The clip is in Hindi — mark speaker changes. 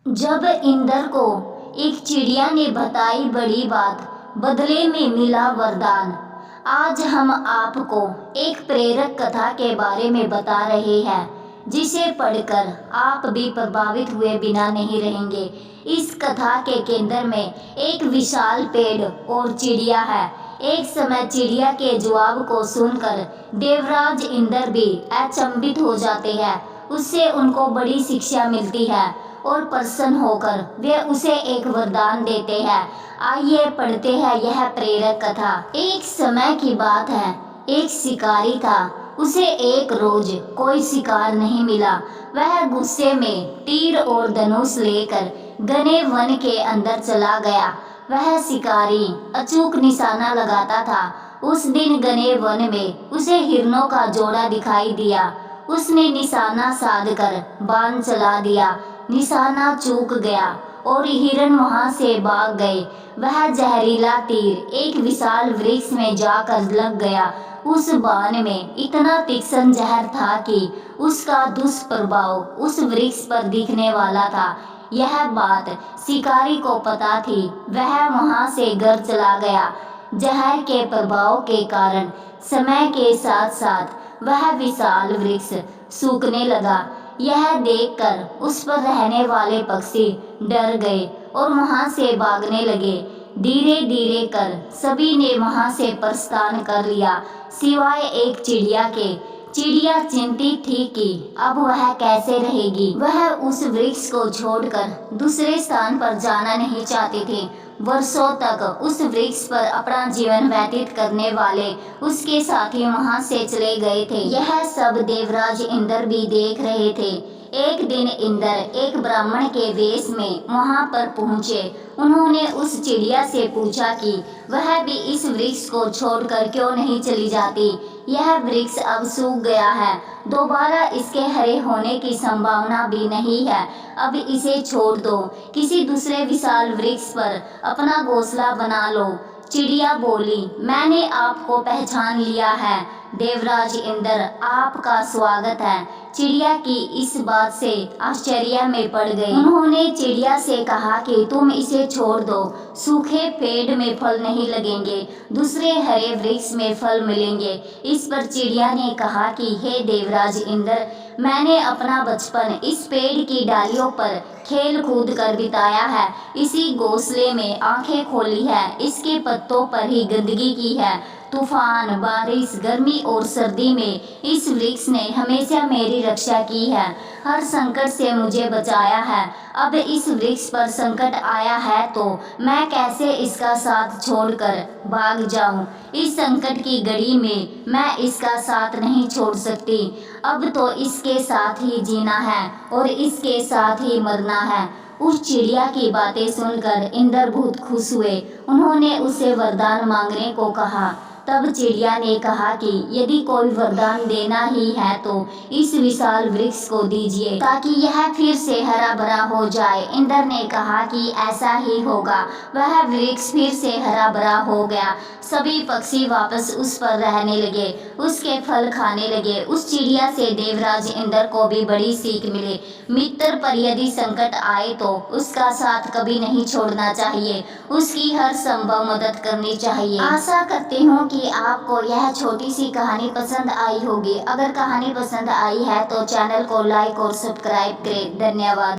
Speaker 1: जब इंद्र को एक चिड़िया ने बताई बड़ी बात, बदले में मिला वरदान। आज हम आपको एक प्रेरक कथा के बारे में बता रहे हैं, जिसे पढ़कर आप भी प्रभावित हुए बिना नहीं रहेंगे। इस कथा के केंद्र में एक विशाल पेड़ और चिड़िया है। एक समय चिड़िया के जवाब को सुनकर देवराज इंद्र भी अचंभित हो जाते हैं। उससे उनको बड़ी शिक्षा मिलती है और प्रसन्न होकर वे उसे एक वरदान देते हैं। आइए पढ़ते हैं यह प्रेरक कथा। एक समय की बात है, एक शिकारी था। उसे एक रोज कोई शिकार नहीं मिला। वह गुस्से में तीर और धनुष लेकर घने वन के अंदर चला गया। वह शिकारी अचूक निशाना लगाता था। उस दिन घने वन में उसे हिरणों का जोड़ा दिखाई दिया। उसने निशाना साधकर बाण चला दिया। निशाना चूक गया और हिरण वहां से भाग गए। वह जहरीला तीर एक विशाल वृक्ष में जाकर लग गया। उस बाण में इतना तीक्ष्ण जहर था कि उसका दुष्प्रभाव उस वृक्ष पर दिखने वाला था। यह बात शिकारी को पता थी। वह वहां से घर चला गया। जहर के प्रभाव के कारण समय के साथ साथ वह विशाल वृक्ष सूखने लगा। यह देखकर उस पर रहने वाले पक्षी डर गए और वहां से भागने लगे। धीरे धीरे कर सभी ने वहां से प्रस्थान कर लिया, सिवाय एक चिड़िया के। चिड़िया चिंतित थी कि अब वह कैसे रहेगी। वह उस वृक्ष को छोड़कर दूसरे स्थान पर जाना नहीं चाहती थी। वर्षों तक उस वृक्ष पर अपना जीवन व्यतीत करने वाले उसके साथी वहां से चले गए थे। यह सब देवराज इंद्र भी देख रहे थे। एक दिन इंद्र एक ब्राह्मण के वेश में वहां पर पहुंचे। उन्होंने उस चिड़िया से पूछा कि वह भी इस वृक्ष को छोड़कर क्यों नहीं चली जाती। यह वृक्ष अब सूख गया है, दोबारा इसके हरे होने की संभावना भी नहीं है। अब इसे छोड़ दो, किसी दूसरे विशाल वृक्ष पर अपना घोंसला बना लो। चिड़िया बोली, मैंने आपको पहचान लिया है देवराज इंद्र, आपका स्वागत है। चिड़िया की इस बात से आश्चर्य में पड़ गई। उन्होंने चिड़िया से कहा कि तुम इसे छोड़ दो, सूखे पेड़ में फल नहीं लगेंगे, दूसरे हरे वृक्ष में फल मिलेंगे। इस पर चिड़िया ने कहा कि हे देवराज इंद्र, मैंने अपना बचपन इस पेड़ की डालियों पर खेल कूद कर बिताया है। इसी घोंसले में आंखें खोली है, इसके पत्तों पर ही गंदगी की है। तूफान, बारिश, गर्मी और सर्दी में इस वृक्ष ने हमेशा मेरी रक्षा की है, हर संकट से मुझे बचाया है। अब इस वृक्ष पर संकट आया है तो मैं कैसे इसका साथ छोड़कर भाग जाऊं। इस संकट की घड़ी में मैं इसका साथ नहीं छोड़ सकती। अब तो इसके साथ ही जीना है और इसके साथ ही मरना है। उस चिड़िया की बातें सुनकर इंद्र बहुत खुश हुए। उन्होंने उसे वरदान मांगने को कहा। तब चिड़िया ने कहा कि यदि कोई वरदान देना ही है तो इस विशाल वृक्ष को दीजिए, ताकि यह फिर से हरा भरा हो जाए। इंद्र ने कहा कि ऐसा ही होगा। वह वृक्ष फिर से हरा भरा हो गया। सभी पक्षी वापस उस पर रहने लगे, उसके फल खाने लगे। उस चिड़िया से देवराज इंद्र को भी बड़ी सीख मिली। मित्र पर यदि संकट आए तो उसका साथ कभी नहीं छोड़ना चाहिए, उसकी हर संभव मदद करनी चाहिए। आशा करती हूँ कि आपको यह छोटी सी कहानी पसंद आई होगी। अगर कहानी पसंद आई है तो चैनल को लाइक और सब्सक्राइब करें। धन्यवाद।